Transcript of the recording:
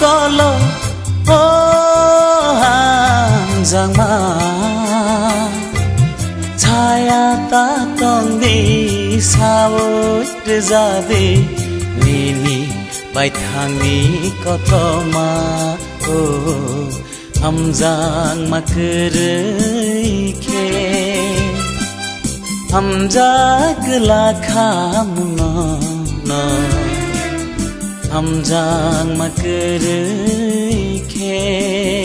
kolo hang giang ma chaya ta tong đi sao ra đi ni bài thang ni có to ma âm giang mà cười khe âm giá cứ là khám nó âm giang mà cười khe